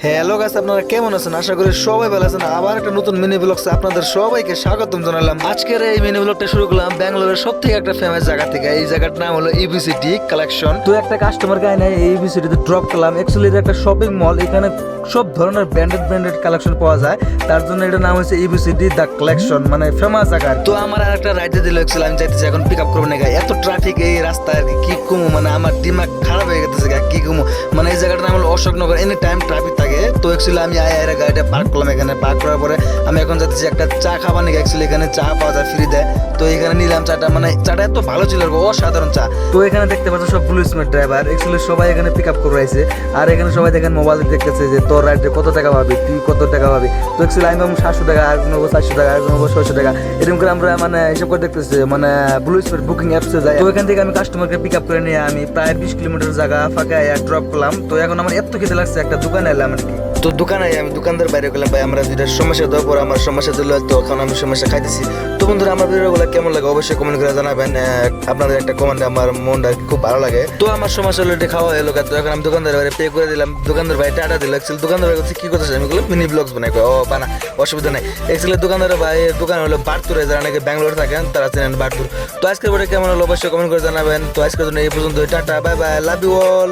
Hello guys, আপনারা কেমন আছেন? আশা করি সবাই ভালো আছেন। আবার একটা নতুন মিনি ব্লগসে আপনাদের সবাইকে স্বাগতম জানালাম। আজকের এই মিনি ব্লগটা শুরু করলাম ব্যাঙ্গালোরের সব থেকে একটা ফেমাস জায়গা থেকে। এই জায়গাটার নাম হলো ইবিসিটি কালেকশন। তো একটা কাস্টমার গায়ে নাই এই ইবিসিটিতে ড্রপ করলাম। অ্যাকচুয়ালি এটা একটা শপিং মল, এখানে সব ধরনের ব্র্যান্ডেড কালেকশন পাওয়া যায়। তার জন্য এটা নাম হচ্ছে ইবিসিটি দ্য কালেকশন, মানে ফেমাস জায়গা। তো আমার আর একটা রাইডে দিল, অ্যাকচুয়ালি আমি চাইতেছি এখন পিক আপ করবো না। এত ট্রাফিক এই রাস্তায় কি কমু, মানে আমার দিমাগ খারাপ হয়ে গেছে কি কমু। মানে এই জায়গাটার নাম হলো অশোকনগর, এনি টাইম ট্রাফিক থাকে। তো অ্যাকচুয়ালি আমি আয়া গাড়িটা পার্ক করলাম এখানে। পার্ক করার পরে আমি এখন যাচ্ছি একটা চা খাবার নাকি। অ্যাকচুয়ালি এখানে চা পাওয়া যায়, ফ্রি দেয়। তো এখানে নিলাম চাটা, মানে চাটা এত ভালো ছিল, অসাধারণ চা। তো এখানে দেখতে পাচ্ছ সব ব্লু স্মার্ট ড্রাইভার, অ্যাকচুয়ালি সবাই এখানে পিক আপ করে আইছে। আর এখানে সবাই দেখেন মোবাইল দেখতেছে যে তোর রাইডে কত টাকা পাবি, তুই কত টাকা পাবি। তো অ্যাকচুয়ালি আমি 700 টাকা, আরেকজন 400 টাকা, আরেকজন 600 টাকা, এরকম করে আমরা মানে হিসাব করে দেখতেছি, মানে ব্লু স্মার্ট বুকিং অ্যাপসে যাই। তো এখান থেকে আমি কাস্টমারকে পিক আপ করে নিয়ে আমি প্রায় 20 কিলোমিটার জায়গা ফাঁকা ড্রপ করলাম। তো এখন আমার এত খেতে লাগছে, একটা দোকানে এলাম আর কি। তো দোকানে আমি দোকানদার বাইরে গেলাম, ভাই আমরা যেটা সমস্যা দেওয়ার পর আমার সমস্যা দিল, তো এখন আমি সমস্যা খাইতেছি। তো বন্ধুরা, আমার ভিডিওগুলো কেমন লাগে অবশ্যই কমেন্ট করে জানাবেন। আপনাদের একটা কমেন্টে আমার মনটা খুব ভালো লাগে। তো আমার সমস্যা হলো এটা খাওয়া হলো। তো এখন আমি দোকানদার বাইরে পে করে দিলাম, দোকানদার ভাই টাটা দিল। অ্যাকচুয়ালি দোকানদার ভাই কি করতেছে, আমি বললাম মিনি ব্লগস বানাই। ও বানা, অসুবিধা নাই। অ্যাকচুয়ালি দোকানদার ভাই দোকান হলো বারতুরে, যারা নাকি ব্যাঙ্গালোর থাকেন তারা চেনেন বারতুর। তো আজকের ভিডিও কেমন হলো অবশ্যই কমেন্ট করে জানাবেন। তো আজকের জন্য এই পর্যন্ত, tata, bye bye, love you all.